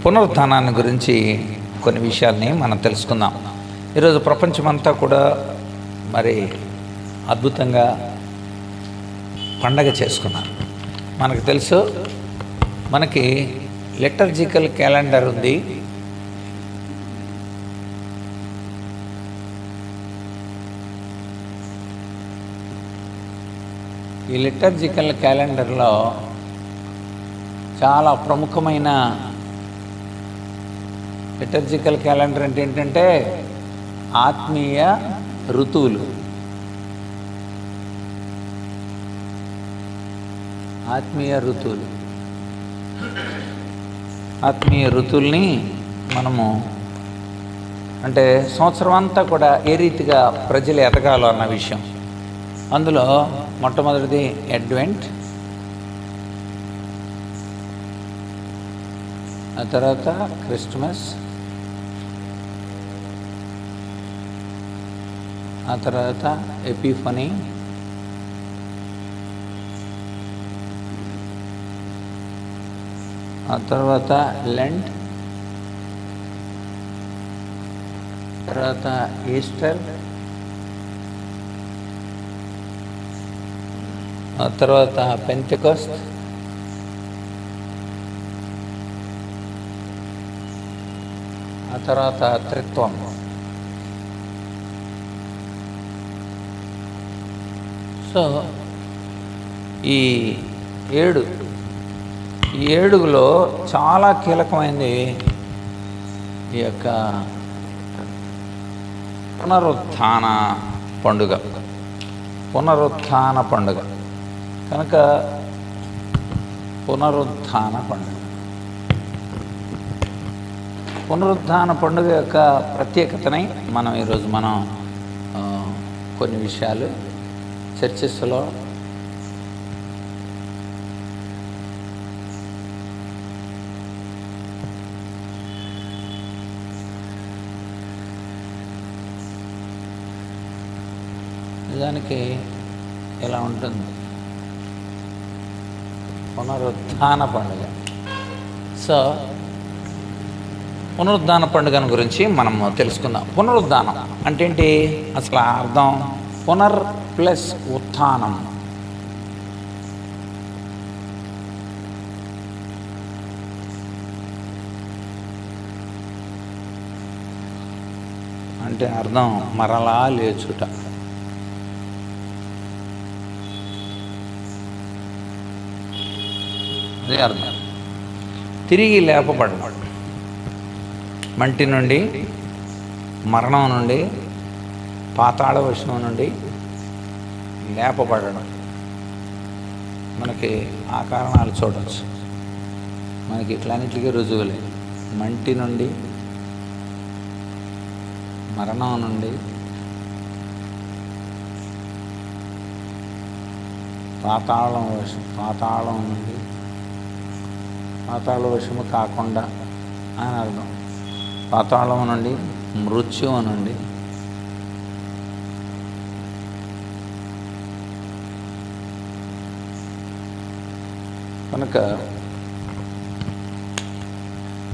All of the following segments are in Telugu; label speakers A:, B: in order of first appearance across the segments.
A: పునరుత్థానాన్ని గురించి కొన్ని విషయాల్ని మనం తెలుసుకుందాం. ఈరోజు ప్రపంచమంతా కూడా మరి అద్భుతంగా పండగ చేసుకున్నారు. మనకు తెలుసు, మనకి లిటర్జికల్ క్యాలెండర్ ఉంది. ఈ లిటర్జికల్ క్యాలెండర్లో చాలా ప్రముఖమైన లిటర్జికల్ క్యాలెండర్ అంటే ఏంటంటే ఆత్మీయ ఋతువులు. ఆత్మీయ ఋతువుల్ని మనము అంటే సంవత్సరం అంతా కూడా ఏ రీతిగా ప్రజలు ఎదగాలో అన్న విషయం. అందులో మొట్టమొదటిది అడ్వెంట్, ఆ తర్వాత క్రిస్మస్, ఆ తర్వాత ఎపిఫనీ, ఆ తర్వాత లెంట్, తర్వాత ఈస్టర్, ఆ తర్వాత పెంతెకోస్త్, ఆ తర్వాత త్రిత్వం. సో ఈ ఏడుగులో చాలా కీలకమైనది ఈ యొక్క పునరుత్థాన పండుగ. కనుక పునరుత్థాన పండుగ యొక్క ప్రత్యేకతని ఈరోజు మనం కొన్ని విషయాలు చర్చిస్లో నిజానికి ఇలా ఉంటుంది పునరుత్థాన పండుగ. సో పునరుద్ధాన పండుగను గురించి మనం తెలుసుకుందాం. పునరుద్ధానం అంటే ఏంటి అసలు అర్థం? పునర్ ప్లస్ ఉత్థానం. అంటే అర్థం మరలా లేచుట. అదే అర్థం. తిరిగి లేపబడడం, మంటి నుండి, మరణం నుండి, పాతాళ వశం నుండి లేపబడడం. మనకి ఆ కారణాలు చూడవచ్చు. మనకి ఇట్లాంటికి రుజువులే. మంటి నుండి, మరణం నుండి, పాతాళం నుండి, పాతాళ వశము కాకుండా అని అర్థం. పాతాళం నుండి, మృత్యువు నుండి, కనుక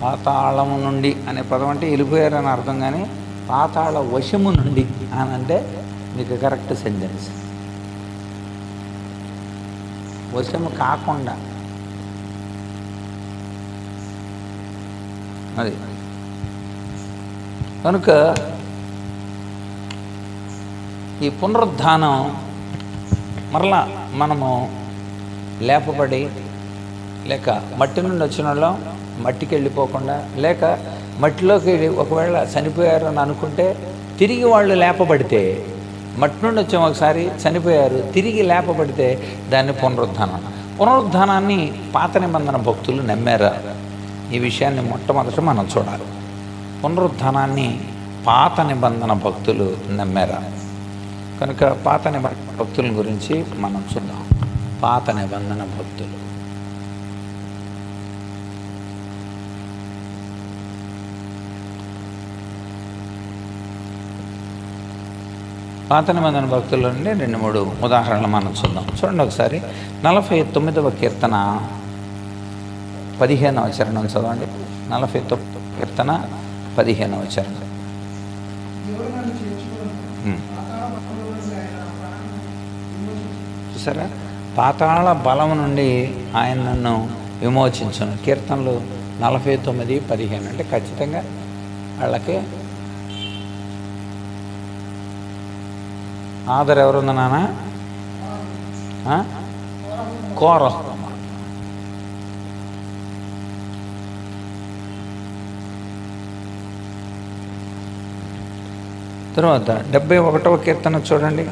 A: పాతాళము నుండి అనే పదం అంటే వెళ్ళిపోయారని అర్థం. కానీ పాతాళ వశము నుండి అని అంటే మీకు కరెక్ట్ సెంటెన్స్. వశము కాకుండా అది. కనుక ఈ పునరుద్ధానం మరలా మనము లేపబడి, లేక మట్టి నుండి వచ్చిన వాళ్ళం మట్టికి వెళ్ళిపోకుండా, లేక మట్టిలోకి ఒకవేళ చనిపోయారు అని అనుకుంటే తిరిగి వాళ్ళు లేపబడితే, మట్టి నుండి వచ్చాము ఒకసారి చనిపోయారు, తిరిగి లేపబడితే దాన్ని పునరుద్ధానాన్ని పాత నిబంధన భక్తులు నమ్మారా? ఈ విషయాన్ని మొట్టమొదట మనం చూడాలి. పునరుద్ధానాన్ని పాత నిబంధన భక్తులు నమ్మారా? కనుక పాత నిబంధన భక్తుల గురించి మనం చూద్దాం. పాత నిబంధన భక్తులు పాత నిబంధన భక్తుల నుండి 2-3 ఉదాహరణలు మనం చూద్దాం. చూడండి ఒకసారి 49వ కీర్తన 15వ చరణం చదవండి. 49వ కీర్తన 15వ వచనం. చూసారా, పాతాళ బలం నుండి ఆయన నన్ను విమోచించను. కీర్తనలు 49:15 అంటే ఖచ్చితంగా వాళ్ళకి ఆధార్ ఎవరుంది నాన్న? కోరహు. తర్వాత 71వ కీర్తన చూడండి.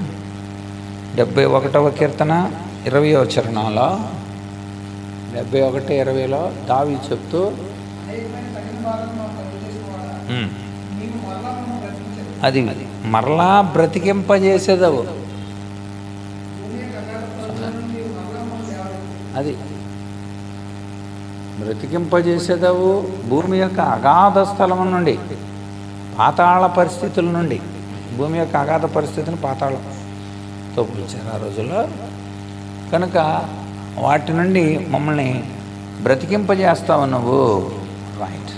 A: 71వ కీర్తన 20వ చరణంలో 71:20లో దావీదు చెప్తూ అది మరలా బ్రతికింపజేసేదవు. అది బ్రతికింపజేసేదవు భూమి యొక్క అగాధ స్థలం నుండి, పాతాళ పరిస్థితుల నుండి. భూమి యొక్క అగాధ పరిస్థితిని పాతాళంతో పోల్చారు ఆ రోజుల్లో. కనుక వాటి నుండి మమ్మల్ని బ్రతికింపజేస్తావు నువ్వు. రైట్.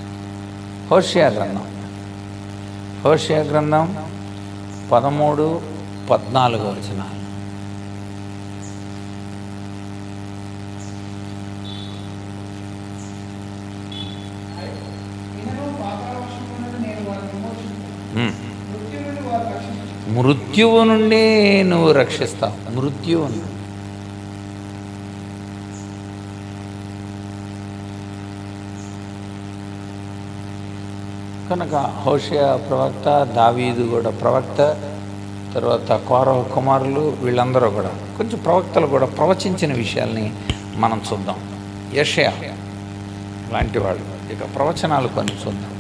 A: హోషేయ గ్రంథం 13-14 వచనాలు. మృత్యువు నుండి నువ్వు రక్షిస్తావు. మృత్యువు నుండి. కనుక హోషేయ ప్రవక్త, దావీదు కూడా ప్రవక్త, తర్వాత కోరహు కుమారులు, వీళ్ళందరూ కూడా కొంచెం ప్రవక్తలు కూడా ప్రవచించిన విషయాల్ని మనం చూద్దాం. యెషయా లాంటి వాళ్ళు ఇక ప్రవచనాలు కొన్ని చూద్దాం.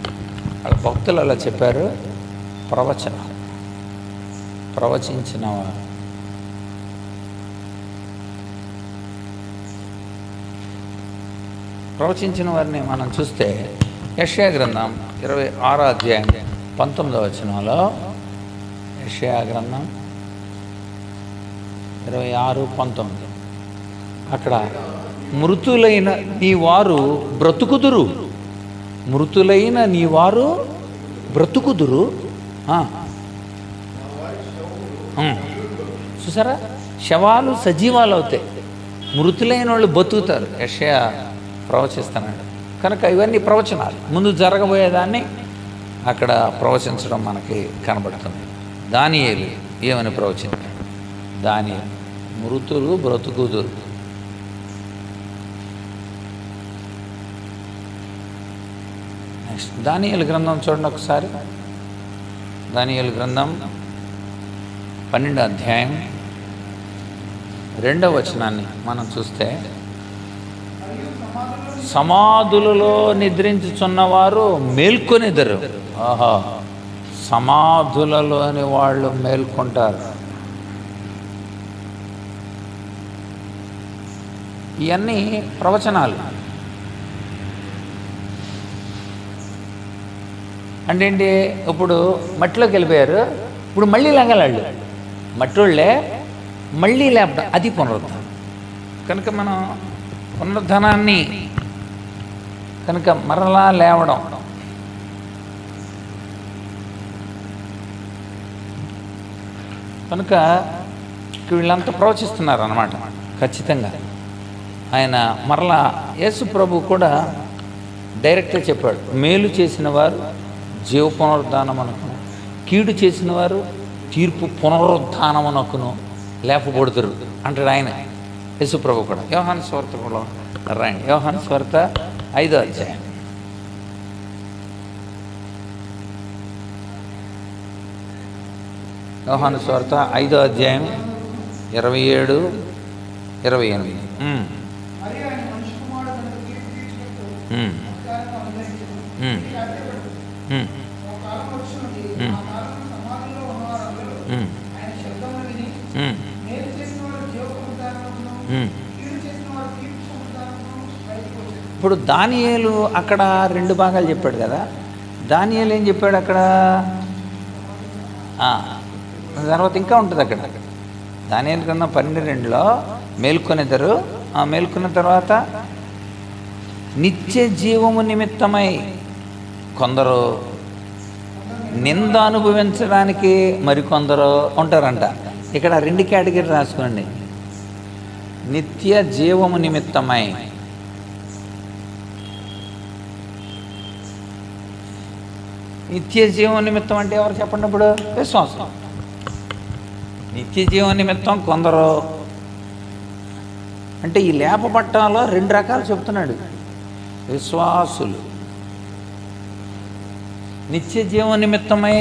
A: వాళ్ళ భక్తులు అలా చెప్పారు. ప్రవచించిన వారిని మనం చూస్తే యెషయా గ్రంథం 26వ అధ్యాయం 19వ వచనంలో, యెషయా గ్రంథం 26:19 అక్కడ మృతులైన నీ వారు బ్రతుకుదురు, మృతులైన నీ వారు బ్రతుకుదురు. చూసారా, శవాలు సజీవాలు అవుతాయి, మృతులైన వాళ్ళు బతుకుతారు. యెషయా ప్రవచిస్తున్నాడు. కనుక ఇవన్నీ ప్రవచనాలు, ముందు జరగబోయేదాన్ని అక్కడ ప్రవచించడం మనకి కనబడుతుంది. దానియేలు ఏమని ప్రవచించాడు? దానియేలు మృతులు బ్రతుకుదురు. నెక్స్ట్ దానియేలు గ్రంథం చూడండి ఒకసారి. దానియేలు గ్రంథం 12వ అధ్యాయం 2వ వచనాన్ని మనం చూస్తే, సమాధులలో నిద్రించుచున్నవారు మేల్కొనిద్దరు. ఆహా, సమాధులలోని వాళ్ళు మేల్కొంటారు. ఇవన్నీ ప్రవచనాలు. అంటే ఏంటి? ఇప్పుడు మట్టిలోకి వెళ్ళిపోయారు, ఇప్పుడు మళ్ళీ లెగలాళ్ళు, మట్టోళ్ళే మళ్ళీ లేపడం, అది పునరుద్ధరణ. కనుక మనం పునరుద్ధరణాన్ని కనుక మరలా లేవడం, కనుక వీళ్ళంతా ప్రవచిస్తున్నారు అన్నమాట. ఖచ్చితంగా ఆయన మరలా యేసు ప్రభు కూడా డైరెక్ట్గా చెప్పాడు, మేలు చేసిన వారు జీవ పునరుద్ధానమునకును, కీడు చేసిన వారు తీర్పు పునరుద్ధానమునకును లేపబడుతురు అంటాడు ఆయన, యేసు ప్రభు కూడా. యోహాను సువార్త కూడా రాయండి. యోహాను సువార్త 5వ అధ్యాయం. యోహాను సువార్త 5వ అధ్యాయం 27-28. ఇప్పుడు దానియేలు అక్కడ 2 భాగాలు చెప్పాడు కదా. దానియేలు ఏం చెప్పాడు అక్కడ? తర్వాత ఇంకా ఉంటుంది అక్కడ. దానియేలు గ్రంథం 12:2లో మేల్కొనిద్దరు. మేల్కొన్న తర్వాత నిత్య జీవము నిమిత్తమై కొందరు నింద అనుభవించడానికి మరికొందరు ఉంటారంట. ఇక్కడ 2 కేటగిరీ రాసుకోండి. నిత్య జీవము నిమిత్తమై, నిత్య జీవం నిమిత్తం అంటే ఎవరు చెప్పండి? ఇప్పుడు విశ్వాసం. నిత్య జీవం నిమిత్తం కొందరు అంటే ఈ లేపపట్టాలో 2 రకాలు చెప్తున్నాడు. విశ్వాసులు నిత్య జీవం నిమిత్తమై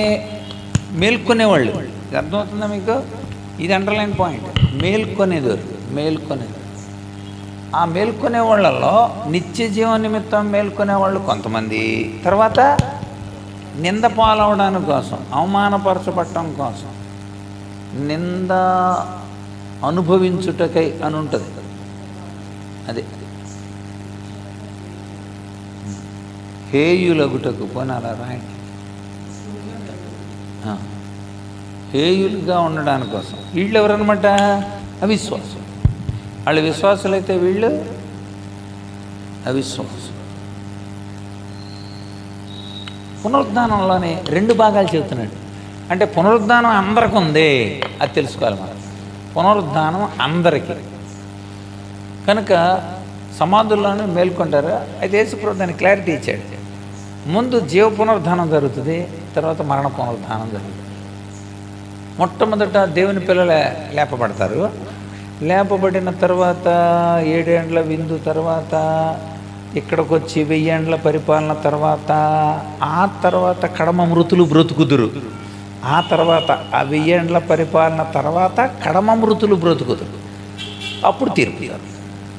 A: మేల్కొనేవాళ్ళు. ఇది అర్థమవుతుందా మీకు? ఇది అండర్లైన్ పాయింట్. మేల్కొనేది. ఆ మేల్కొనే వాళ్ళలో నిత్య జీవం నిమిత్తం మేల్కొనే వాళ్ళు కొంతమంది, తర్వాత నింద పాలవడానికి కోసం, అవమానపరచబట్టడం కోసం, నింద అనుభవించుటకై అని ఉంటుంది. అదే హేయులగుటకు పోనారా రాయండి. హేయులుగా ఉండడానికి కోసం. వీళ్ళు ఎవరనమాట? అవిశ్వాసం. వాళ్ళు విశ్వాసులైతే వీళ్ళు అవిశ్వాసం. పునరుద్ధానంలోనే 2 భాగాలు చెబుతున్నాడు. అంటే పునరుద్ధానం అందరికి ఉంది, అది తెలుసుకోవాలి మనం. పునరుద్ధానం అందరికీ కనుక సమాధుల్లోనే మేల్కొంటారు. అయితే యేసుప్రభు దానికి క్లారిటీ ఇచ్చాడు. ముందు జీవ పునరుద్ధానం జరుగుతుంది, తర్వాత మరణ పునరుద్ధానం జరుగుతుంది. మొట్టమొదట దేవుని పిల్లలు లేపబడతారు. లేపబడిన తర్వాత 7 ఏండ్ల విందు తర్వాత ఇక్కడికి వచ్చి 1000 ఏండ్ల పరిపాలన తర్వాత, ఆ తర్వాత కడమ మృతులు బ్రతుకుదురు. ఆ తర్వాత ఆ 1000 ఏండ్ల పరిపాలన తర్వాత కడమ మృతులు బ్రతుకుదురు. అప్పుడు తీర్పు.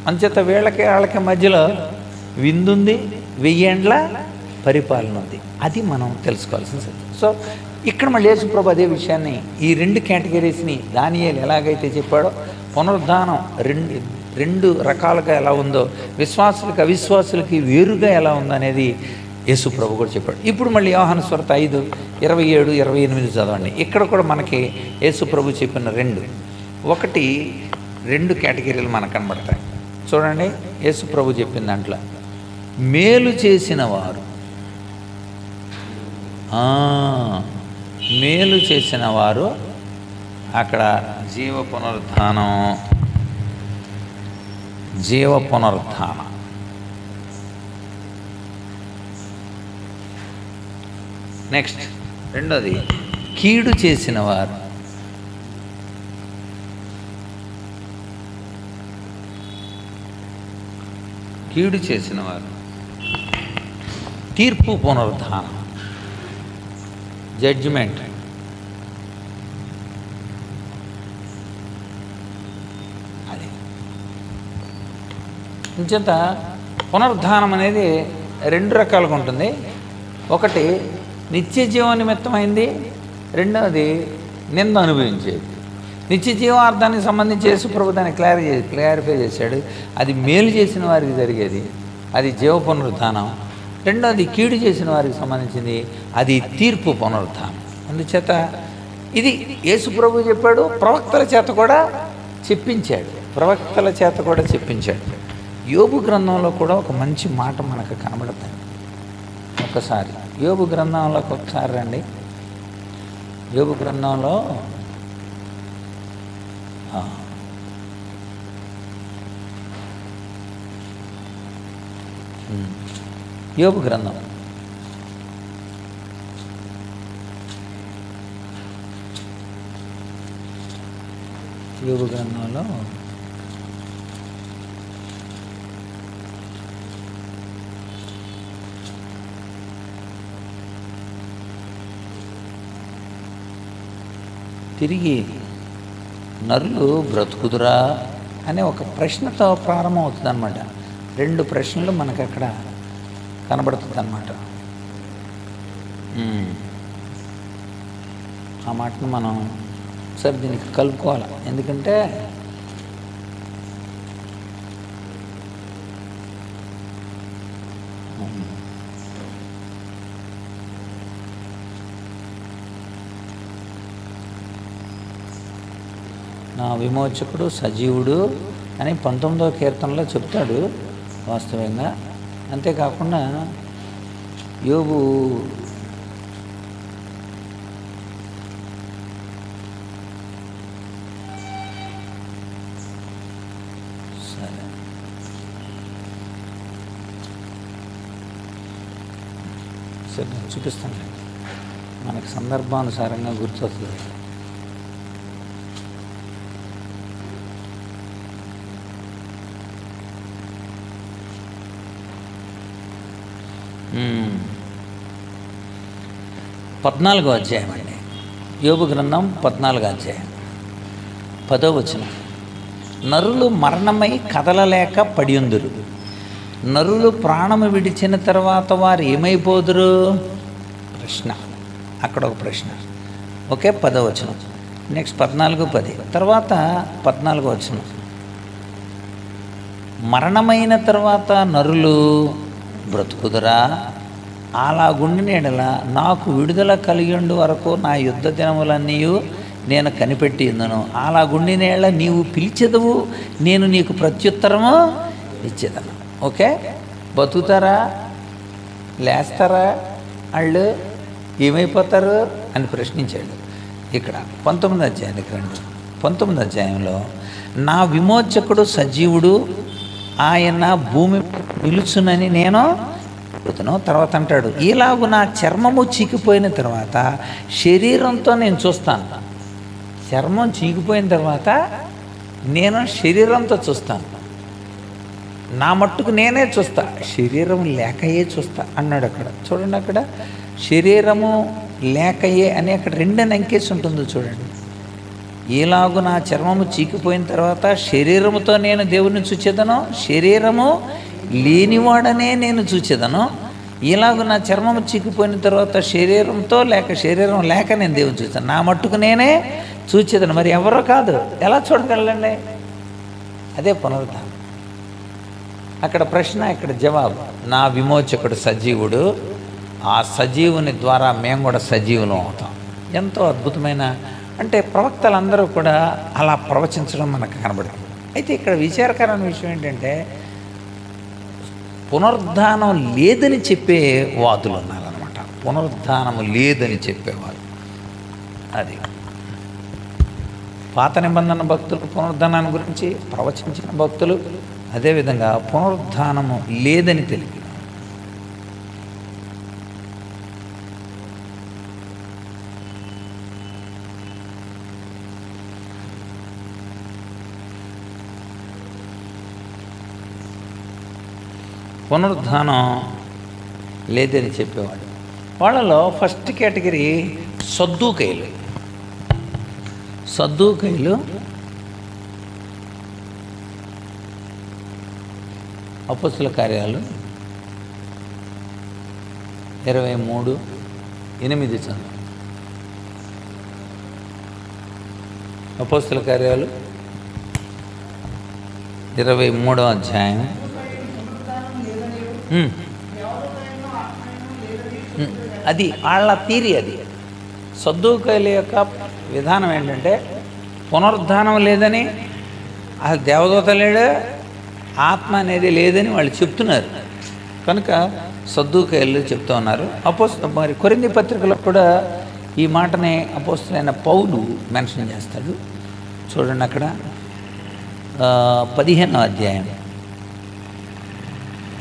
A: అంచేత వాళ్ళకి మధ్యలో విందుంది, 1000 ఏండ్ల పరిపాలన ఉంది. అది మనం తెలుసుకోవాల్సిన సత్యం. సో ఇక్కడ మళ్ళీ యేసుప్రభు అదే విషయాన్ని ఈ 2 కేటగిరీస్ని దానియేలు ఎలాగైతే చెప్పాడో, పునరుద్ధానం 2 రకాలుగా ఎలా ఉందో, విశ్వాసులకి అవిశ్వాసులకి వేరుగా ఎలా ఉందనేది యేసుప్రభు కూడా చెప్పాడు. ఇప్పుడు మళ్ళీ యోహాను సువార్త 5:27, 28 చదవండి. ఇక్కడ కూడా మనకి యేసుప్రభు చెప్పిన 2 కేటగిరీలు మనకు కనబడతాయి. చూడండి, యేసుప్రభు చెప్పిన దాంట్లో మేలు చేసిన వారు, మేలు చేసిన వారు, అక్కడ జీవ పునరుద్ధానం. నెక్స్ట్ రెండోది కీడు చేసిన వారు. కీడు చేసిన వారు, తీర్పు పునరుద్ధానం, జడ్జిమెంట్. అది ఇంచేత పునరుద్ధానం అనేది 2 రకాలుగా ఉంటుంది. ఒకటి నిత్య జీవ నిమిత్తమైంది, రెండవది నింద అనుభవించేది. నిత్య జీవార్థానికి సంబంధించి యేసుప్రభు దాన్ని క్లారిఫై చేశాడు. అది మేలు చేసిన వారికి జరిగేది, అది జీవ పునరుద్ధానం. రెండవది కీడు చేసిన వారికి సంబంధించింది, అది తీర్పు పునరుద్ధానం. అందుచేత ఇది యేసుప్రభు చెప్పాడు, ప్రవక్తల చేత కూడా చెప్పించాడు. యోబు గ్రంథంలో కూడా ఒక మంచి మాట మనకు కనబడుతుంది. ఒకసారి యోబు గ్రంథంలోకి ఒకసారి రండి. యోబు గ్రంథంలో యోబు గ్రంథం గ్రంథంలో తిరిగి నరులు బ్రతుకుదురా అనే ఒక ప్రశ్నతో ప్రారంభమవుతుంది అన్నమాట. 2 ప్రశ్నలు మనకు అక్కడ కనబడుతుంది అన్నమాట. ఆ మాటను మనం ఒకసారి దీనికి కలుపుకోవాలి. ఎందుకంటే నా విమోచకుడు సజీవుడు అని 19వ కీర్తనలో చెప్తాడు. వాస్తవంగా అంతేకాకుండా యోబు సరే సరే నేను చూపిస్తాను, మనకు సందర్భానుసారంగా గుర్తొస్తుంది. పద్నాలుగో అధ్యాయం అండి, యోబు గ్రంథం 14వ అధ్యాయం 10వ వచనం. నరులు మరణమై కదలలేక పడియుందురు, నరులు ప్రాణము విడిచిన తర్వాత వారు ఏమైపోదురు? ప్రశ్న, అక్కడ ఒక ప్రశ్న. ఓకే, 10వ వచనం. నెక్స్ట్ 14:10 తర్వాత 14వ వచనం. మరణమైన తర్వాత నరులు బ్రతుకుదురా? అలాగుండిన యెడల నాకు విడుదల కలిగిండు వరకు నా యుద్ధ దినములన్నీ నేను కనిపెట్టి ఉందను. అలాగుండిన యెడల నీవు పిలిచెదవు, నేను నీకు ప్రత్యుత్తరము ఇచ్చేదను. ఓకే, బతుకుతారా? లేస్తారా? వాళ్ళు ఏమైపోతారు అని ప్రశ్నించాడు. ఇక్కడ 19వ అధ్యాయానికి రండి. 19వ అధ్యాయంలో నా విమోచకుడు సజీవుడు, ఆయన భూమి నిలుచునని నేను చెబుతాను. తర్వాత అంటాడు, ఇలాగు నా చర్మము చీకిపోయిన తర్వాత శరీరంతో నేను చూస్తాను. చర్మం చీకిపోయిన తర్వాత నేను శరీరంతో చూస్తాను, నా మట్టుకు నేనే చూస్తా, శరీరం లేకయే చూస్తా అన్నాడు. అక్కడ చూడండి, అక్కడ శరీరము లేకయే అని అక్కడ 2 అంకెసి ఉంటుందో చూడండి. ఈలాగు నా చర్మము చీకిపోయిన తర్వాత శరీరముతో నేను దేవుని చూచేదను, శరీరము లేనివాడనే నేను చూచేదను. ఇలాగ నా చర్మము చీకిపోయిన తర్వాత శరీరంతో లేక శరీరం లేక నేను దేవుని చూస్తాను, నా మట్టుకు నేనే చూచేదను. మరి ఎవరో కాదు, ఎలా చూడగలండి? అదే పునరుద్ధానం. అక్కడ ప్రశ్న, ఇక్కడ జవాబు. నా విమోచకుడు సజీవుడు, ఆ సజీవుని ద్వారా మేము కూడా సజీవులం అవుతాం. ఎంతో అద్భుతమైన, అంటే ప్రవక్తలందరూ కూడా అలా ప్రవచించడం మనకు కనబడుతుంది. అయితే ఇక్కడ విచారకరమైన విషయం ఏంటంటే, పునరుద్ధానం లేదని చెప్పే వాదులు ఉన్నారనమాట. పునరుద్ధానము లేదని చెప్పేవారు. అది పాత నిబంధన భక్తులు పునరుద్ధానాన్ని గురించి ప్రవచించిన భక్తులు, అదేవిధంగా పునరుద్ధానము లేదని తెలిపి పునరుద్ధానం లేదని చెప్పేవాడు. వాళ్ళలో ఫస్ట్ కేటగిరీ సద్దూకైలు. సద్దూకైలు అపోస్తుల కార్యాలు 23:8 చదువు. అపోస్తుల కార్యాలు 23వ అధ్యాయం. అది వాళ్ళ థీరీ. అది సద్దూకైల యొక్క విధానం ఏంటంటే, పునరుద్ధానం లేదని, అసలు దేవదూత లేడు, ఆత్మ అనేది లేదని వాళ్ళు చెప్తున్నారు. కనుక సద్దూకైలు చెప్తూ ఉన్నారు. మరి కొరింథీ పత్రికలో కూడా ఈ మాటని అపోస్తలుడైన పౌలు మెన్షన్ చేస్తాడు. చూడండి, అక్కడ 15వ అధ్యాయం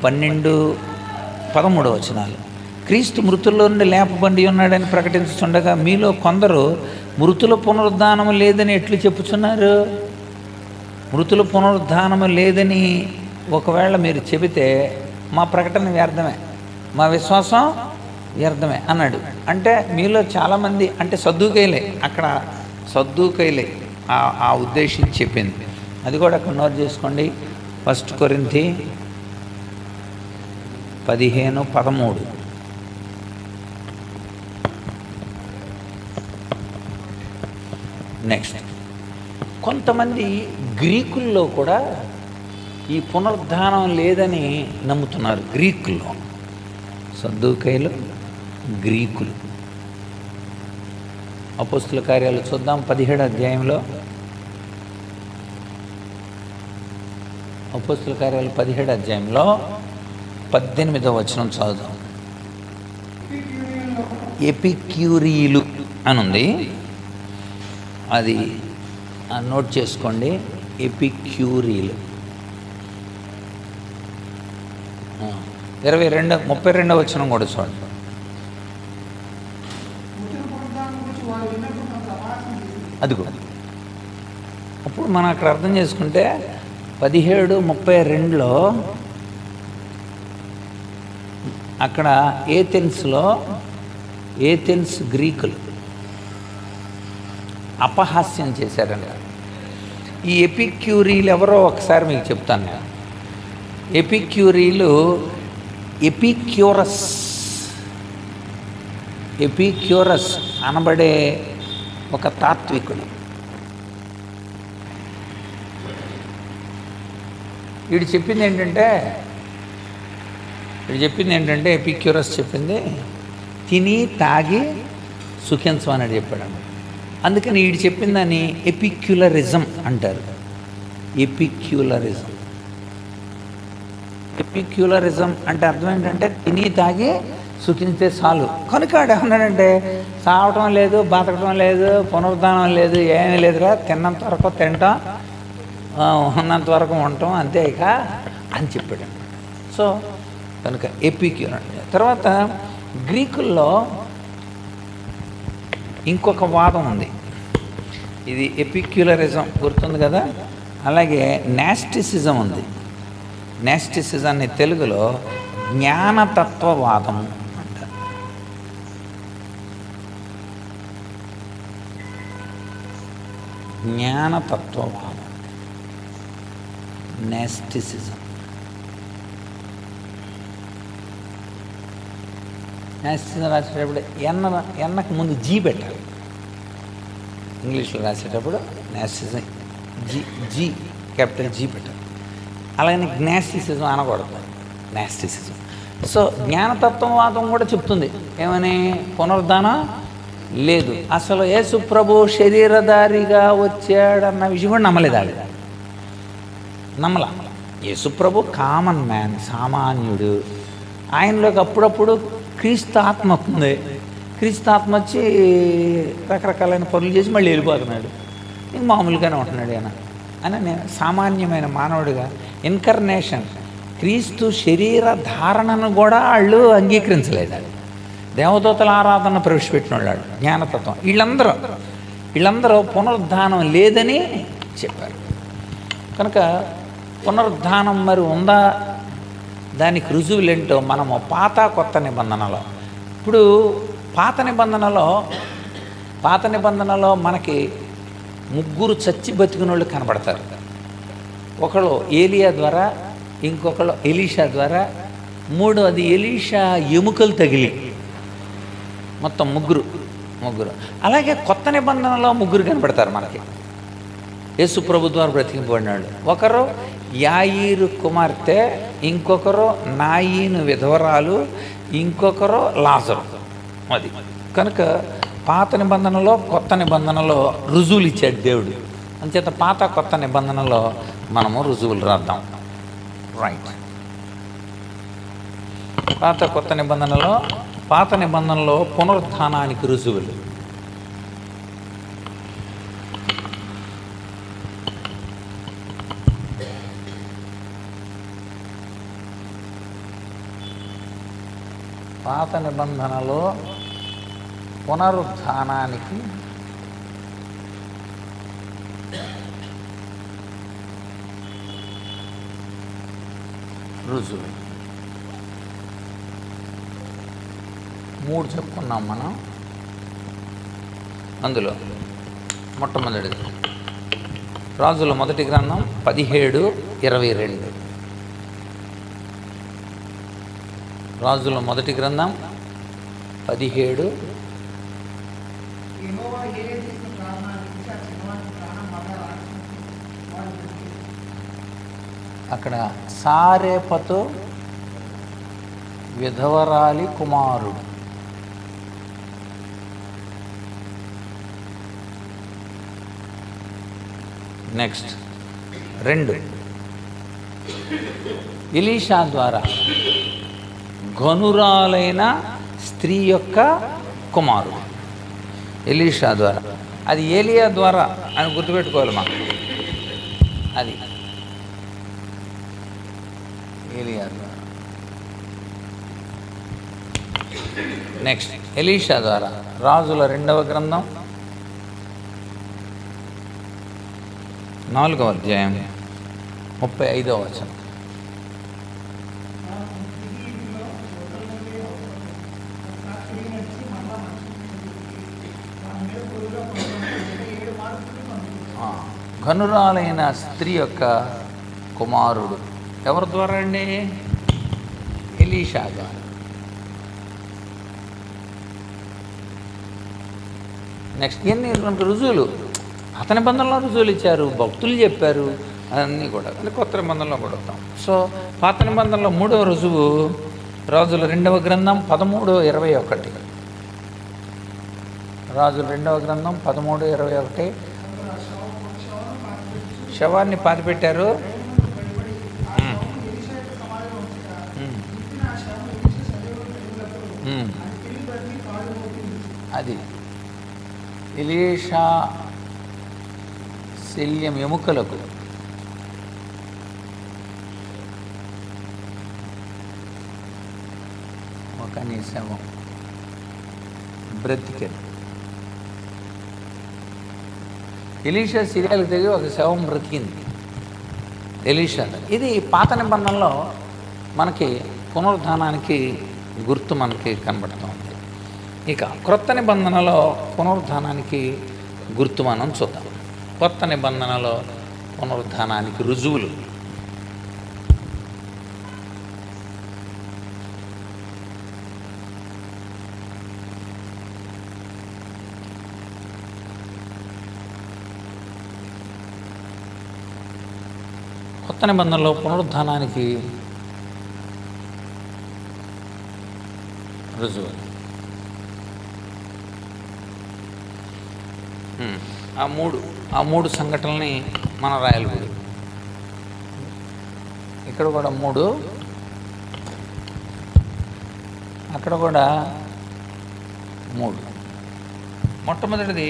A: 12-13 వచనాలు. క్రీస్తు మృతుల్లో నుండి లేపబండి ఉన్నాడని ప్రకటించుతుండగా మీలో కొందరు మృతుల పునరుద్ధానము లేదని ఎట్లు చెప్పుచున్నారు? మృతుల పునరుద్ధానము లేదని ఒకవేళ మీరు చెబితే మా ప్రకటన వ్యర్థమే, మా విశ్వాసం వ్యర్థమే అన్నాడు. అంటే మీలో చాలామంది, అంటే సద్దూకైలే, అక్కడ సద్దూకైలే ఆ ఉద్దేశించి చెప్పింది. అది కూడా అక్కడ నోట్ చేసుకోండి. 1 కొరింథీ 15:13. నెక్స్ట్, కొంతమంది గ్రీకుల్లో కూడా ఈ పునరుద్ధానం లేదని నమ్ముతున్నారు. గ్రీకుల్లో సద్దూకైలు, గ్రీకులు. అపోస్తుల కార్యాలు చూద్దాం. 17వ అధ్యాయంలో, అపోస్తుల కార్యాలు 17వ అధ్యాయంలో 18వ వచనం చదువుదాం. ఎపిక్యూరీలు అని ఉంది, అది నోట్ చేసుకోండి. ఎపిక్యూరీలు 32వ వచనం కూడా చూడండి. అదిగో అప్పుడు మనం అక్కడ అర్థం చేసుకుంటే 17:32లో అక్కడ ఏథెన్స్ గ్రీకులు అపహాస్యం చేశారంట. ఈ ఎపిక్యూరీలు ఎవరో ఒకసారి మీకు చెప్తాను నేను. ఎపిక్యూరీలు ఎపిక్యూరస్ అనబడే ఒక తాత్వికుడు. వీడు చెప్పింది ఏంటంటే ఎపిక్యూరస్ చెప్పింది తిని తాగి సుఖించమని చెప్పాడు. అందుకని వీడు చెప్పిందని ఎపిక్యులరిజం అంటారు. ఎపిక్యులరిజం అంటే అర్థం ఏంటంటే తిని తాగి సుఖించే చాలు. కనుక ఆడు ఏమన్నాడంటే సావటం లేదు, బతకటం లేదు, పునరుద్ధానం లేదు, ఏమీ లేదురా, తిన్నంత వరకు తింటాం, ఉన్నంత వరకు ఉండటం అంతే ఇక అని చెప్పాడు. సో కనుక ఎపిక్యూర్ అంటే. తర్వాత గ్రీకుల్లో ఇంకొక వాదం ఉంది. ఇది ఎపిక్యులరిజం గుర్తుంది కదా. అలాగే నాస్టిసిజం ఉంది. నాస్టిసిజాన్ని తెలుగులో జ్ఞానతత్వవాదం అంటారు. జ్ఞానతత్వవాదం, నాస్టిసిజం. నాస్టిసిజం రాసేటప్పుడు ఎన్నకు ముందు జీ పెట్టాలి. ఇంగ్లీష్లో రాసేటప్పుడు నాస్టిసిజం జీ క్యాపిటల్ జీ పెట్టాలి. అలాగే జ్ఞాస్టిసిజం అనకూడదు, నాస్టిసిజం. సో జ్ఞానతత్వవాదం కూడా చెప్తుంది ఏమని, పునరుద్ధానం లేదు, అసలు యేసు ప్రభు శరీరధారిగా వచ్చాడన్న విషయం కూడా నమ్మలా. యేసు ప్రభు కామన్ మ్యాన్, సామాన్యుడు. ఆయనలోకి అప్పుడప్పుడు క్రీస్తు ఆత్మ వస్తుంది. క్రీస్తు ఆత్మ వచ్చి రకరకాలైన పనులు చేసి మళ్ళీ వెళ్ళిపోతున్నాడు. ఇంక మామూలుగానే ఉంటున్నాడు ఆయన అని నేను సామాన్యమైన మానవుడిగా ఇన్కర్నేషన్, క్రీస్తు శరీర ధారణను కూడా వాళ్ళు అంగీకరించలేదు. దేవదూతల ఆరాధన ప్రవేశపెట్టిన వాళ్ళు జ్ఞానతత్వం. వీళ్ళందరూ పునరుద్ధానం లేదని చెప్పారు. కనుక పునరుద్ధానం మరి ఉందా, దానికి రుజువులేంటో మనము పాత కొత్త నిబంధనలో, ఇప్పుడు పాత నిబంధనలో మనకి 3 చచ్చి బతికిన వాళ్ళు కనబడతారు. ఒకళ్ళు ఏలియా ద్వారా, ఇంకొకళ్ళు ఎలీషా ద్వారా, మూడోది ఎలీషా ఎముకలు తగిలి, మొత్తం ముగ్గురు. అలాగే కొత్త నిబంధనలో 3 కనబడతారు మనకి. యేసు ప్రభు ద్వారా బ్రతికింపబడినాడు. ఒకరు యాయీరు కుమార్తె, ఇంకొకరు నాయీను విధవరాలు, ఇంకొకరు లాజరు. అది కనుక పాత నిబంధనలో కొత్త నిబంధనలో రుజువులు ఇచ్చాడు దేవుడు. అంచేత పాత కొత్త నిబంధనలో మనము రుజువులు రాద్దాం. రైట్. పాత నిబంధనలో పునరుత్థానానికి రుజువులు. పాత నిబంధనలో పునరుత్థానానికి రుజువు 3 చెప్పుకున్నాం మనం. అందులో మొట్టమొదటిది రాజుల మొదటి గ్రంథం 17:22. రాజుల మొదటి గ్రంథం 17. అక్కడ సారేపతు విధవరాలి కుమారుడు. నెక్స్ట్ 2 ఎలీషా ద్వారా ఘనురాలైన స్త్రీ యొక్క కుమారుడు ఎలీషా ద్వారా. అది ఏలియా ద్వారా అని గుర్తుపెట్టుకోవాలి మనం. అది ఏలియా ద్వారా. నెక్స్ట్ ఎలీషా ద్వారా రాజుల 2వ గ్రంథం 4వ అధ్యాయం 35వ వచనం. ఘనురాలైన స్త్రీ యొక్క కుమారుడు ఎవరి ద్వారా అండి? ఎలీషా ద్వారా. నెక్స్ట్ ఇవన్నీ మనకు రుజువులు, పాత నిబంధనలో రుజువులు ఇచ్చారు, భక్తులు చెప్పారు, అన్నీ కూడా కొత్త నిబంధనలో కూడా వస్తాం. సో పాత నిబంధనలో 3వ రుజువు రాజుల 2వ గ్రంథం 13:21. రాజుల 2వ గ్రంథం 13:21. శవాన్ని పాతిపెట్టారు. అది ఎలీషా శల్యం ఎముకలకు ఒక శవం బ్రతికేది. ఎలీషా సిరియాలకు తెగి ఒక శవం బ్రతికింది ఎలీషా. ఇది పాత నిబంధనలో మనకి పునరుద్ధానానికి గుర్తు మనకి కనబడుతూ ఉంది. ఇక క్రొత్త నిబంధనలో పునరుద్ధానానికి గుర్తు మనం చూద్దాం. కొత్త నిబంధనలో పునరుద్ధానానికి రుజువులు. కొత్త నిబంధనలో పునరుద్ధానానికి రుజువు. ఆ మూడు సంఘటనల్ని మన రాయలగూడి. ఇక్కడ కూడా 3, అక్కడ కూడా 3. మొట్టమొదటిది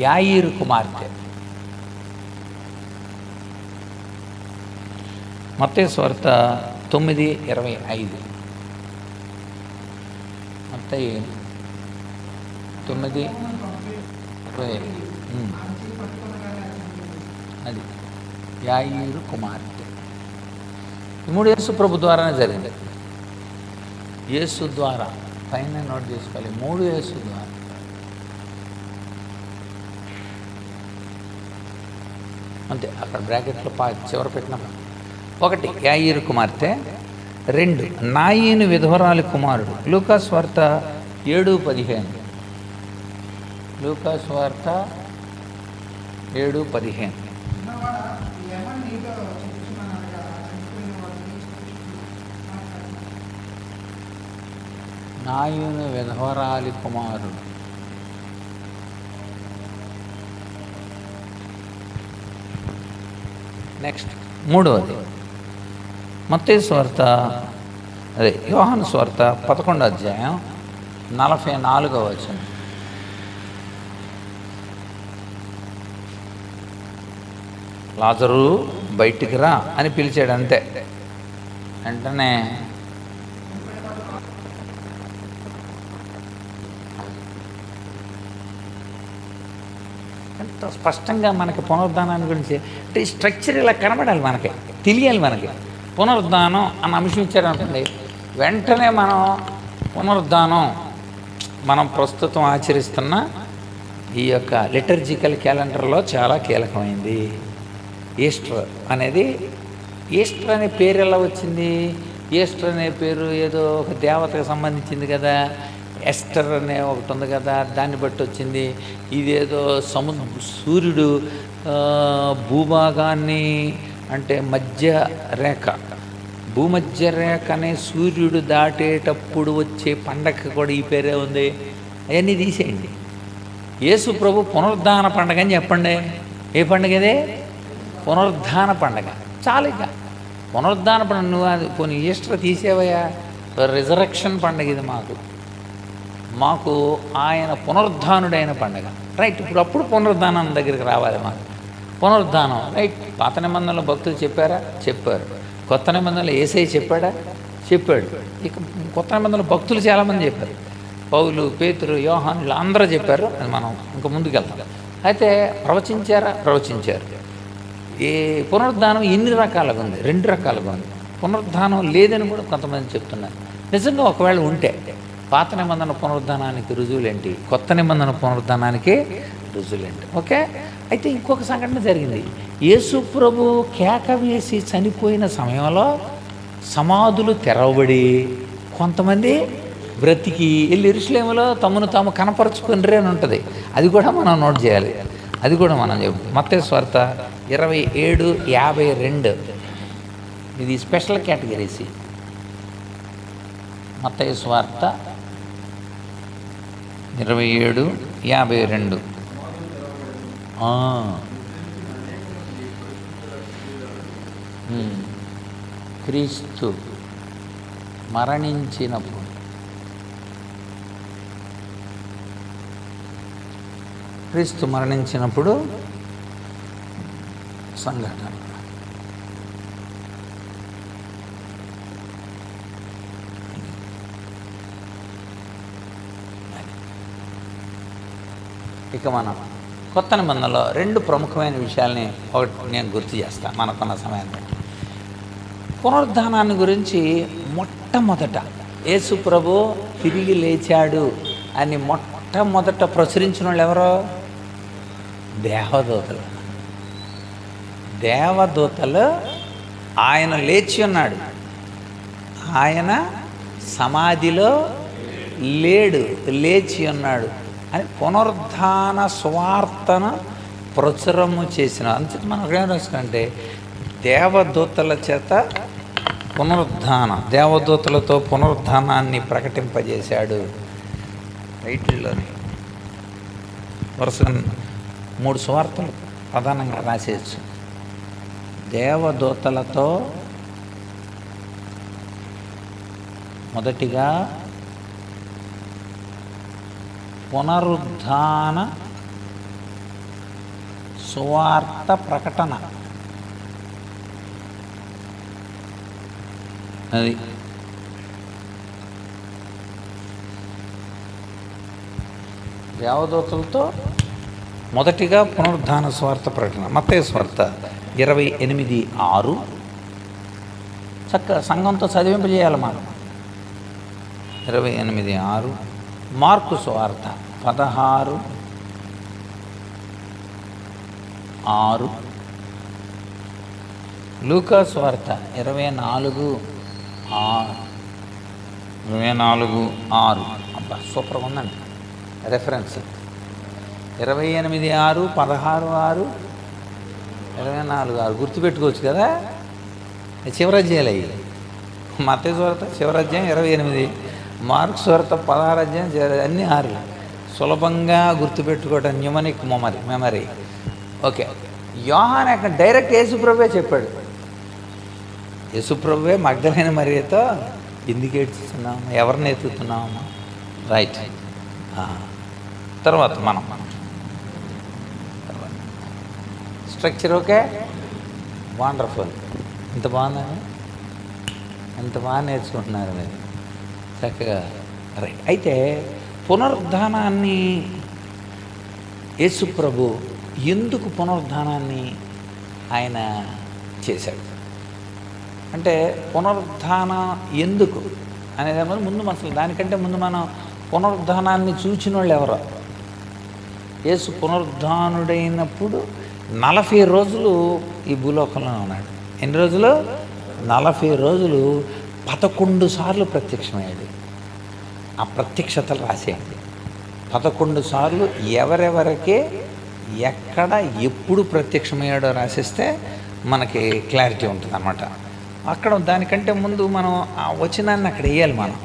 A: యాయీరు కుమార్తె. మత్తయి సువార్త 9:25. మత్తయి 9:25. అది యాయీరు కుమార్తె. ఈ 3 యేసు ప్రభు ద్వారానే జరిగింది. యేసు ద్వారా, పైన నోట్ చేసుకోవాలి, 3 యేసు ద్వారా. అంతే, అక్కడ బ్రాకెట్లో చివర పెట్టిన. 1 యాయీరు కుమార్తె, 2 నాయీను విధవరాలి కుమారుడు. లూకా సువార్త 7:15. లూకా సువార్త 7:15. నాయీను విధవరాలి కుమారుడు. నెక్స్ట్ 3వది మత్తయి సువార్త, అదే యోహాను సువార్త 11వ అధ్యాయం 44వ వచనం. లాజరు బయటికి రా అని పిలిచాడు. అంతే, వెంటనే ఎంత స్పష్టంగా మనకి పునరుద్ధానాన్ని గురించి అంటే స్ట్రక్చర్ ఇలా కనబడాలి, మనకి తెలియాలి. మనకి పునరుద్ధానం అన్న అంశం ఇచ్చారనుకోండి, వెంటనే మనం పునరుద్ధానం మనం ప్రస్తుతం ఆచరిస్తున్న ఈ యొక్క లిటర్జికల్ క్యాలెండర్లో చాలా కీలకమైంది. ఈస్టర్ అనేది, ఈస్టర్ అనే పేరు ఎలా వచ్చింది? ఈస్టర్ అనే పేరు ఏదో ఒక దేవతకు సంబంధించింది కదా, ఎస్టర్ అనే ఒకటి ఉంది కదా, దాన్ని బట్టి వచ్చింది. ఇదేదో సూర్యుడు భూభాగాన్ని అంటే మధ్య రేఖ, భూమధ్య రేఖ అనే సూర్యుడు దాటేటప్పుడు వచ్చే పండగ కూడా ఈ పేరే ఉంది. అవన్నీ తీసేయండి. యేసు ప్రభు పునరుద్ధాన పండగ అని చెప్పండి. ఏ పండుగ ఇదే? పునరుద్ధాన పండగ. చాలు. ఇక పునరుద్ధాన పండుగ నువ్వు అది పోనీ ఈస్టర్ తీసేవయ్యా, రిజరక్షన్ పండుగ ఇది మాకు ఆయన పునరుద్ధానుడైన పండుగ. రైట్, అప్పుడు పునరుద్ధానం దగ్గరికి రావాలి మాకు. పునరుద్ధానం రైట్. పాత నిబంధనలో భక్తులు చెప్పారా? చెప్పారు. కొత్త నిబంధనలు యేసయ్య చెప్పాడా? చెప్పాడు. ఇక కొత్త నిబంధనలు భక్తులు చాలామంది చెప్పారు. పౌలు, పేతురు, యోహానులు అందరూ చెప్పారు. అది మనం ఇంకా ముందుకెళ్తాం. అయితే ప్రవచించారా? ప్రవచించారు. ఈ పునరుద్ధానం ఎన్ని రకాలుగా ఉంది? 2 రకాలుగా ఉంది. పునరుద్ధానం లేదని కూడా కొంతమంది చెప్తున్నారు. నిజంగా ఒకవేళ ఉంటే పాత నిబంధన పునరుద్ధానానికి రుజువులేంటి, కొత్త నిబంధన పునరుద్ధానానికి రుజువులేంటి? ఓకే. అయితే ఇంకొక సంఘటన జరిగింది. యేసు ప్రభు కేక వేసి చనిపోయిన సమయంలో సమాధులు తెరవబడి కొంతమంది బ్రతికి వెళ్ళి యెరూషలేములో తమను తాము కనపరుచుకునిరే అని ఉంటుంది. అది కూడా మనం నోట్ చేయాలి. అది కూడా మనం మత్తయి సువార్త 27:52 ఇది స్పెషల్ కేటగిరీస్. మత్తయి సువార్త 27:52 క్రీస్తు మరణించినప్పుడు సంఘటన. ఇక మనం కొత్త నిబంధనలో 2 ప్రముఖమైన విషయాల్ని ఒకటి నేను గుర్తు చేస్తాను మనకున్న సమయాన్ని. పునరుద్ధానాన్ని గురించి మొట్టమొదట యేసు ప్రభు తిరిగి లేచాడు అని మొట్టమొదట ప్రచురించిన వాళ్ళు ఎవరో? దేవదూతలు ఆయన లేచి ఉన్నాడు, ఆయన సమాధిలో లేడు, లేచి ఉన్నాడు అని పునరుద్ధాన సువార్తను ప్రచురము చేసిన. అందుకే మనం ఏం రాసుకుంటే దేవదూతల చేత దేవదూతలతో పునరుద్ధానాన్ని ప్రకటింపజేశాడు. రైట్లోని వరుసగా 3 సువార్తలు ప్రధానంగా రాసేయచ్చు. దేవదూతలతో మొదటిగా పునరుద్ధాన సువార్త ప్రకటన, అది దేవదూతలతో మొదటిగా పునరుద్ధాన సువార్త ప్రకటన. మత్తయి సువార్త 28:6 చక్కగా సంఘంతో చదివింపజేయాలి మనం. 28:6. మార్కు సువార్త 16:6. లూకా సువార్త 24:6. అబ్బా సూపర్గా ఉందండి రెఫరెన్స్. 28:6, 16:6, 24:6 గుర్తుపెట్టుకోవచ్చు కదా. చివరధ్యాయాలు అయ్యి. మత్తయి సువార్త చివరధ్యాయం 28, మార్కు సువార్త 16 అధ్యాయం అన్నీ 6. సులభంగా గుర్తుపెట్టుకోవడం న్యూమనిక్ మెమరీ. ఓకే. యోహాను అక్కడ డైరెక్ట్ యేసుప్రభువే చెప్పాడు. యేసుప్రభువే మగ్దలైన మరియతో ఎందుకు ఏడ్చుతున్నాము, ఎవరిని ఎత్తుతున్నాము. రైట్. తర్వాత మనం స్ట్రక్చర్ ఓకే, వండర్ఫుల్. ఇంత బాగుందని ఎంత బాగా నేర్చుకుంటున్నారు మీరు చక్కగా. రైట్. అయితే పునరుద్ధానాన్ని యేసు ప్రభు ఎందుకు పునరుద్ధానాన్ని ఆయన చేశాడు అంటే పునరుద్ధానం ఎందుకు అనేది ముందు అసలు దానికంటే ముందు మనం పునరుద్ధానాన్ని చూచిన వాళ్ళు ఎవరో. యేసు పునరుద్ధానుడైనప్పుడు 40 రోజులు ఈ భూలోకంలో ఉన్నాడు. ఎన్ని రోజులు? 40 రోజులు 11 సార్లు ప్రత్యక్షమయ్యాడు. ఆ ప్రత్యక్షతలు రాసేయండి. 11 సార్లు ఎవరెవరికే ఎక్కడ ఎప్పుడు ప్రత్యక్షమయ్యాడో రాసిస్తే మనకి క్లారిటీ ఉంటుంది అన్నమాట. అక్కడ దానికంటే ముందు మనం ఆ వచనాన్ని అక్కడ వేయాలి మనం.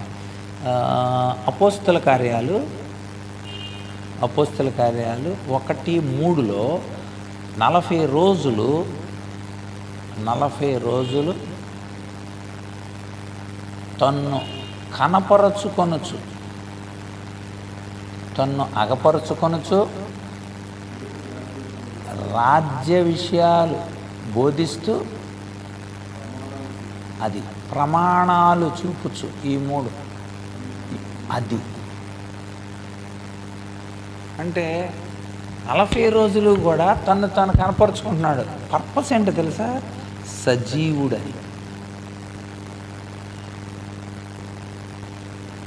A: అపోస్తల కార్యాలు 1:3 40 రోజులు తన్ను కనపరచుకొనుచు, తన్ను అగపరుచుకొనుచు, రాజ్య విషయాలు బోధిస్తూ, అది ప్రమాణాలు చూపుచు, ఈ 3 అది అంటే 40 రోజులు కూడా తను తాను కనపరుచుకుంటున్నాడు. పర్పస్ ఏంటో తెలుసా? సజీవుడని.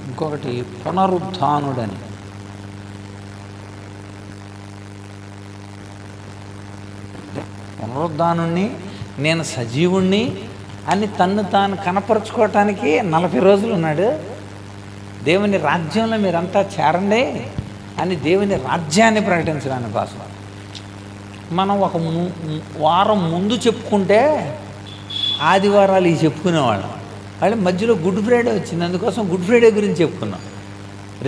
A: ఇంకొకటి పునరుద్ధానుడని. పునరుద్ధానుణ్ణి, నేను సజీవుణ్ణి అని తన్ను తాను కనపరుచుకోవటానికి 40 రోజులు ఉన్నాడు. దేవుని రాజ్యంలో మీరంతా చేరండి అని దేవుని రాజ్యాన్ని ప్రకటించడానికి కోసం. మనం ఒక వారం ముందు చెప్పుకుంటే ఆదివారాలు ఇవి చెప్పుకునేవాళ్ళం. వాళ్ళు మధ్యలో గుడ్ ఫ్రైడే వచ్చింది, అందుకోసం గుడ్ ఫ్రైడే గురించి చెప్పుకున్నాం.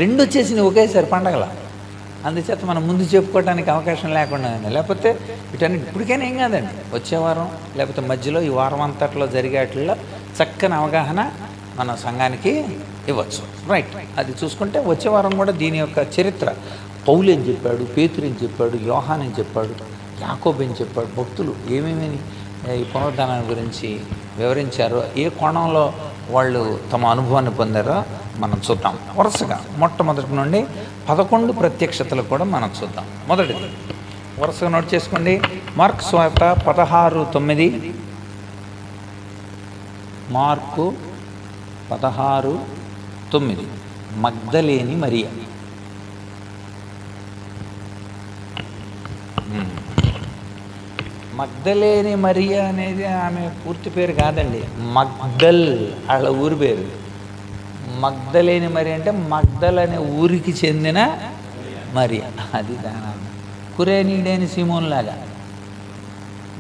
A: 2 వచ్చేసినాయి ఒకేసారి పండగల. అందుచేత మనం ముందు చెప్పుకోవడానికి అవకాశం లేకుండా ఉంది. లేకపోతే వీటన్ని ఇప్పటికైనా ఏం కాదండి, వచ్చే వారం లేకపోతే మధ్యలో ఈ వారం అంతట్లో జరిగేట్లో చక్కని అవగాహన మన సంఘానికి ఇవ్వచ్చు. రైట్, అది చూసుకుంటే వచ్చే వారం కూడా దీని యొక్క చరిత్ర, పౌలు ఏం చెప్పాడు, పేతురు ఏం చెప్పాడు, యోహాన్ ఏం చెప్పాడు, యాకోబు ఏం చెప్పాడు, భక్తులు ఏమేమి ఈ పునరుద్ధానం గురించి వివరించారో, ఏ కోణంలో వాళ్ళు తమ అనుభవాన్ని పొందారో మనం చూద్దాం. వరుసగా మొట్టమొదటి నుండి 11 ప్రత్యక్షతలు కూడా మనం చూద్దాం. మొదటిది వరుసగా నోట్ చేసుకోండి. మార్కు సువార్త 16:9. మార్కు 16:9. మగ్దలేని మరియ. మగ్దలేని మరియ అనేది ఆమె పూర్తి పేరు కాదండి, మగ్దల్ వాళ్ళ ఊరి పేరు. మగ్దలేని మరియ అంటే మగ్దల్ అనే ఊరికి చెందిన మరియ. అది దాని కురేనీడేని సీమోన్ లాగా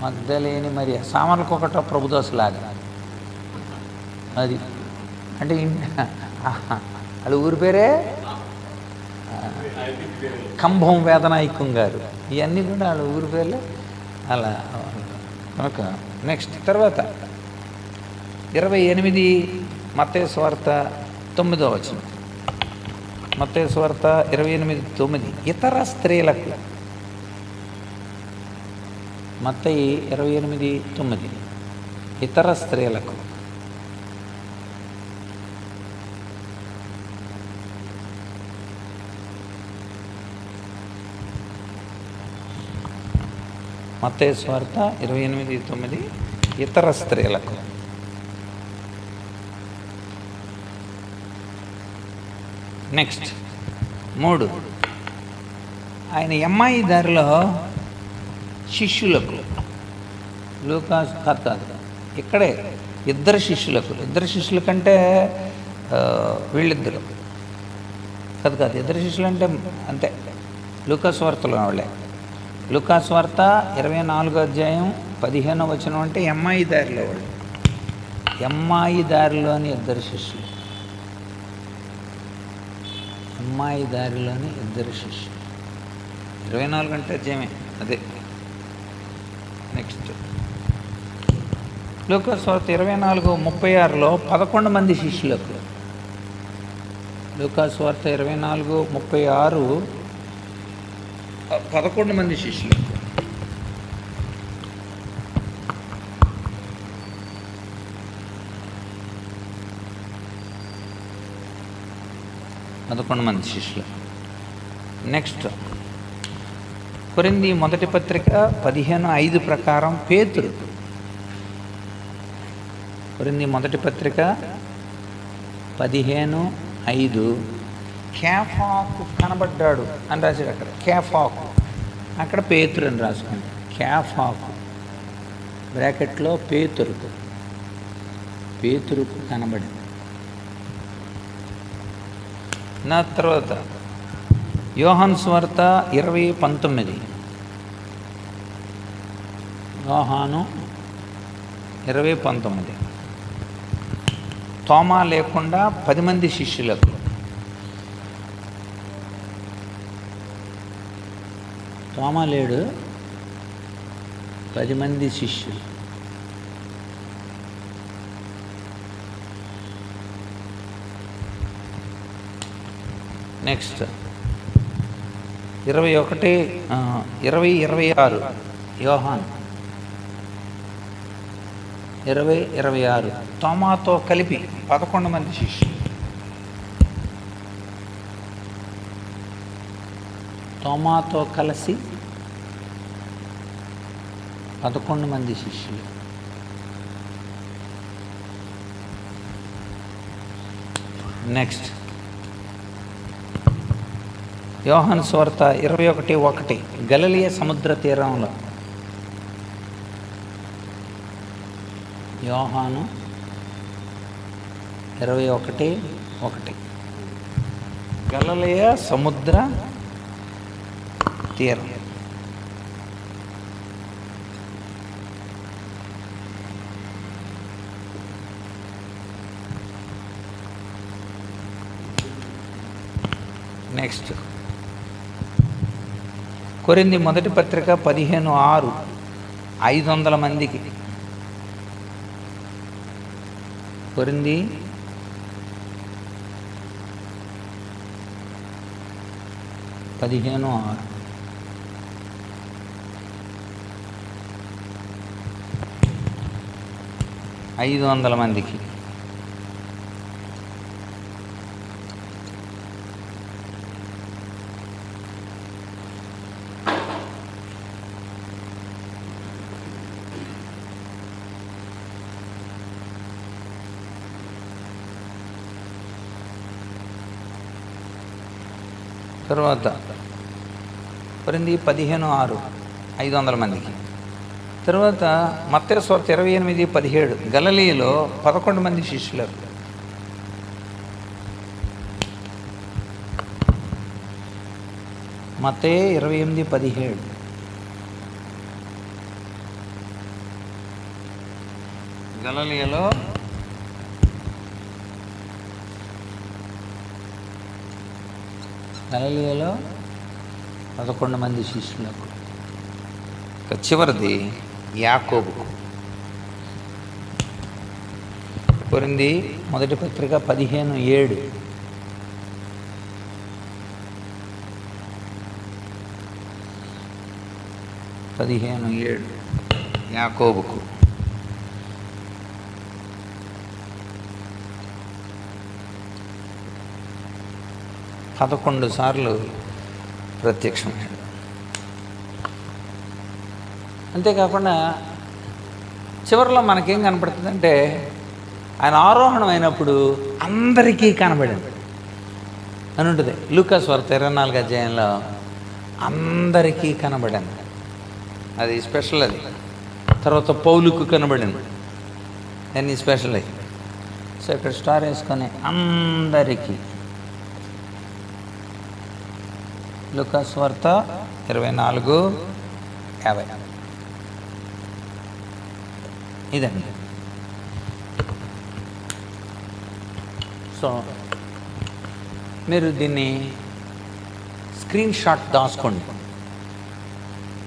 A: మగ్దలేని మరియ, సామర్లకొకట ప్రభుదోసలాగా. అది అంటే వాళ్ళ ఊరి పేరే కంభం వేదనాయకం గారు. ఇవన్నీ కూడా వాళ్ళ ఊరి పేర్లే అలా. కనుక నెక్స్ట్ తర్వాత 28 మత్తయి సువార్త 9వ వచనం. మత్తయి సువార్త 28:9. ఇతర స్త్రీలకు. మత్తయి 28:9. ఇతర స్త్రీలకు. మత్తయి సువార్త 28:9. ఇతర స్త్రీలకు. నెక్స్ట్ 3. ఆయన ఎమ్మాయి దారిలో శిష్యులకు. లూకాస్ కాదు, ఇక్కడే ఇద్దరు శిష్యులకు. ఇద్దరు శిష్యుల కంటే వీళ్ళిద్దరు కాదు, ఇద్దరు శిష్యులు అంటే అంతే, లూకాస్ వార్తలో వాళ్ళే. లూకాస్ వార్త 24వ అధ్యాయం 15వ వచనం అంటే ఎమ్మాయి దారిలో వాళ్ళు. ఎమ్మాయి దారిలోని ఇద్దరు శిష్యులు. అమ్మాయి దారిలోని ఇద్దరు శిష్యులు. 24 అంటే అధ్యాయమే అదే. నెక్స్ట్ లూకాస్ వార్త 24:36లో 11 మంది శిష్యులకు. లూకాస్ వార్త 24:36 11 మంది శిష్యులకు. నెక్స్ట్ కొరింథీ మొదటి పత్రిక 15:5 ప్రకారం పేతురు. కొరింథీ మొదటి పత్రిక 15:5 కేఫాకు కనబడ్డాడు అని రాశాడు. అక్కడ కేఫాకు, అక్కడ పేతురు అని రాసుకుంది. కేఫాకు బ్రాకెట్లో పేతురుకు కనబడింది. నా తర్వాత యోహాను సువార్త 20:19. యోహాను 20:19. తోమా లేకుండా 10 మంది శిష్యులకు. తోమా లేడు, 10 మంది శిష్యులు. నెక్స్ట్ 21 20-26 యోహాను 20-26 తోమాతో కలిపి 11 మంది శిష్యులు. తోమాతో కలిసి 11 మంది శిష్యులు. నెక్స్ట్ యోహాను సువార్త 21:1 గలిలయ సముద్ర తీరంలో. యోహాను 21:1 గలిలయ సముద్ర తీరం. నెక్స్ట్ కొరింథీ మొదటి పత్రిక 15:6 500 మందికి. కొరింథీ 15:6 500 మందికి. తర్వాత కొరింథీ 15:6 500 మందికి. తర్వాత మత్తయి సువార్త 28:17 గలిలయలో 11 మంది శిష్యులు. మత్తయి 28:17 గలిలయలో 11 మంది శిష్యులకు. చివరిది యాకోబుకు. కొరింథీ మొదటి పత్రిక 15:7 యాకోబుకు. పదకొండు సార్లు ప్రత్యక్షమయ్యాడు. అంతేకాకుండా చివరిలో మనకేం కనపడుతుందంటే ఆయన ఆరోహణం అయినప్పుడు అందరికీ కనబడింది అని ఉంటుంది. లూకా సువార్త 24వ అధ్యాయంలో అందరికీ కనబడింది. అది స్పెషల్. అది తర్వాత పౌలుకు కనబడింది. దాన్ని స్పెషల్ అయ్యి. సో ఇక్కడ స్టార్ వేసుకొని అందరికీ. లూకా సువార్త 24:50 ఇదండి. సో మీరు దీన్ని స్క్రీన్ షాట్ దాచుకోండి.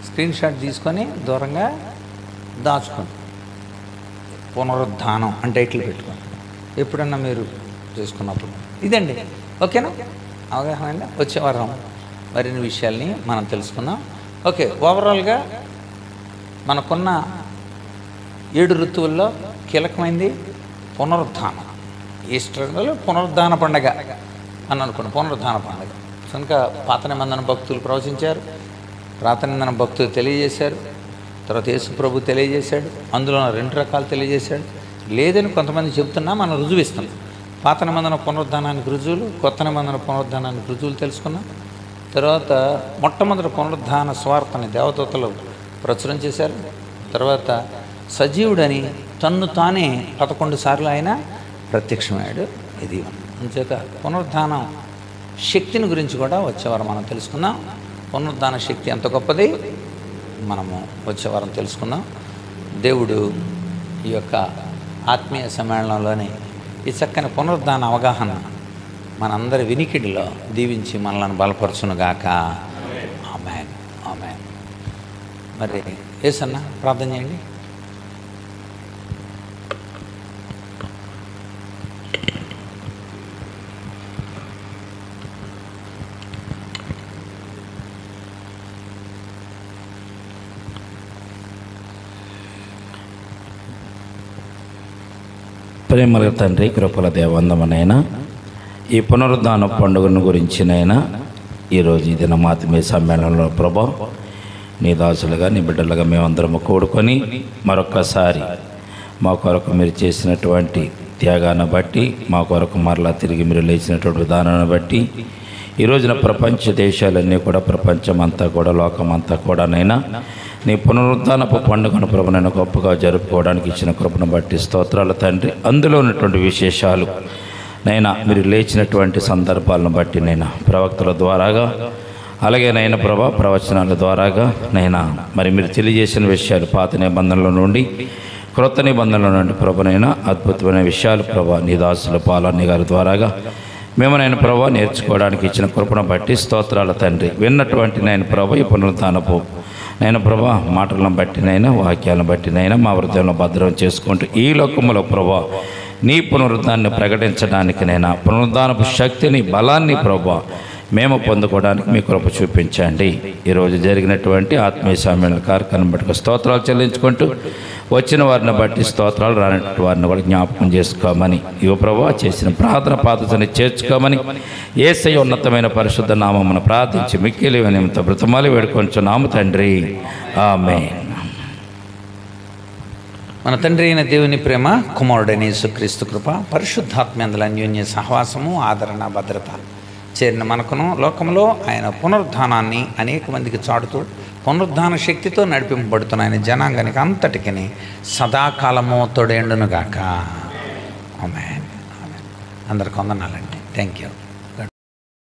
A: స్క్రీన్ షాట్ తీసుకొని దూరంగా దాచుకోండి. పునరుద్ధానం అని టైటిల్ పెట్టుకోండి ఎప్పుడన్నా మీరు చేసుకున్నప్పుడు. ఇదండి. ఓకేనా? అవగాహన అండి. వచ్చే వారం మరిన్ని విషయాల్ని మనం తెలుసుకుందాం. ఓకే, ఓవరాల్గా మనకున్న 7 ఋతువుల్లో కీలకమైంది పునరుద్ధానం. ఈస్టర్ పునరుద్ధాన పండగ అని అనుకున్నాం. పునరుద్ధాన పండగ కనుక పాత నిబంధన భక్తులు ప్రవచించారు, పాత నిబంధన భక్తులు తెలియజేశారు, తర్వాత యేసు ప్రభు తెలియజేశాడు. అందులో 2 రకాలు తెలియజేశాడు. లేదని కొంతమంది చెబుతున్నా మనం రుజువిస్తాం. పాత నిబంధన పునరుద్ధానానికి రుజువులు, కొత్త నిబంధన పునరుద్ధానానికి రుజువులు తెలుసుకున్నాం. తర్వాత మొట్టమొదటి పునరుద్ధాన స్వార్థని దేవదూతలు ప్రచురం చేశారు. తర్వాత సజీవుడని తన్ను తానే 11 సార్లు ఆయన ప్రత్యక్షమయ్యాడు. ఇది అంచేత పునరుద్ధానం శక్తిని గురించి కూడా వచ్చేవారం మనం తెలుసుకుందాం. పునరుద్ధాన శక్తి ఎంత గొప్పది మనము వచ్చేవారం తెలుసుకుందాం. దేవుడు ఈ యొక్క ఆత్మీయ సమ్మేళనంలోని ఈ చక్కని పునరుద్ధాన అవగాహన మనందరి వినికిడిలో దీవించి మనల్ని బలపరచునుగాక. ఆమేన్, ఆమేన్. మరి యేసన్న ప్రార్థన చేయండి.
B: ప్రేమల తండ్రి, కృపల దేవందమనైనా ఈ పునరుద్ధాన పండుగను గురించినైనా ఈరోజు ఈ దిన ఆత్మీయ సమ్మేళనంలో ప్రభా నీ దాసులుగా నీ బిడ్డలుగా మేమందరము కూడుకొని మరొక్కసారి మా కొరకు మీరు చేసినటువంటి త్యాగాన్ని బట్టి, మా కొరకు మరలా తిరిగి మీరు లేచినటువంటి విధానాన్ని బట్టి ఈ రోజున ప్రపంచ దేశాలన్నీ కూడా, ప్రపంచమంతా కూడా, లోకమంతా కూడానైనా నీ పునరుద్ధానపు పండుగను ప్రభునైనా గొప్పగా జరుపుకోవడానికి ఇచ్చిన కృపను బట్టి స్తోత్రాలు తండ్రి. అందులో ఉన్నటువంటి విశేషాలు నైనా మీరు లేచినటువంటి సందర్భాలను బట్టి నైనా ప్రవక్తల ద్వారాగా, అలాగే నైనా ప్రభా ప్రవచనాల ద్వారాగా నైనా మరి మీరు తెలియజేసిన విషయాలు పాత నిబంధనల నుండి క్రొత్త నిబంధనల నుండి ప్రభునైనా అద్భుతమైన విషయాలు ప్రభా నీ దాసుల పాలన్ని గారి ద్వారాగా మేమునైనా ప్రభా నేర్చుకోవడానికి ఇచ్చిన కృపను బట్టి స్తోత్రాల తండ్రి. విన్నటువంటి నేను ప్రభా ఈ పునరుద్ధానపు నైనా ప్రభా మాటలను బట్టినైనా, వాక్యాలను బట్టినైనా మా హృదయంలో భద్రం చేసుకుంటూ ఈ లోకములో ప్రభా నీ పునరుద్ధాన్ని ప్రకటించడానికి నైనా పునరుద్ధానపు శక్తిని, బలాన్ని ప్రభా మేము పొందుకోవడానికి మీ కృప చూపించండి. ఈరోజు జరిగినటువంటి ఆత్మీయ సమ్మేళన కార్యక్రమం బట్టి స్తోత్రాలు చెల్లించుకుంటూ వచ్చిన వారిని బట్టి స్తోత్రాలు, రానటువంటి వారిని కూడా జ్ఞాపకం చేసుకోమని యువ ప్రభా చేసిన ప్రార్థన పాత్రని చేర్చుకోమని యేసయ్య ఉన్నతమైన పరిశుద్ధ నామమును ప్రార్థించి మిక్కిలి వినయంతో బ్రతమాలి వేడుకొంచున్నాము తండ్రి, ఆమేన్.
A: మన తండ్రి అయిన దేవుని ప్రేమ, కుమారుడైన యేసుక్రీస్తు కృప, పరిశుద్ధాత్మేందుల అన్యోన్య సహవాసము, ఆదరణ, భద్రత చేరిన మనకును లోకంలో ఆయన పునరుద్ధానాన్ని అనేక మందికి చాటుతూ పునరుద్ధాన శక్తితో నడిపింపబడుతున్న ఆయన జనాంగానికి అంతటికి సదాకాలము తోడేండునుగాక. ఆమేన్. అందరికి వందనాలండి. Thank you.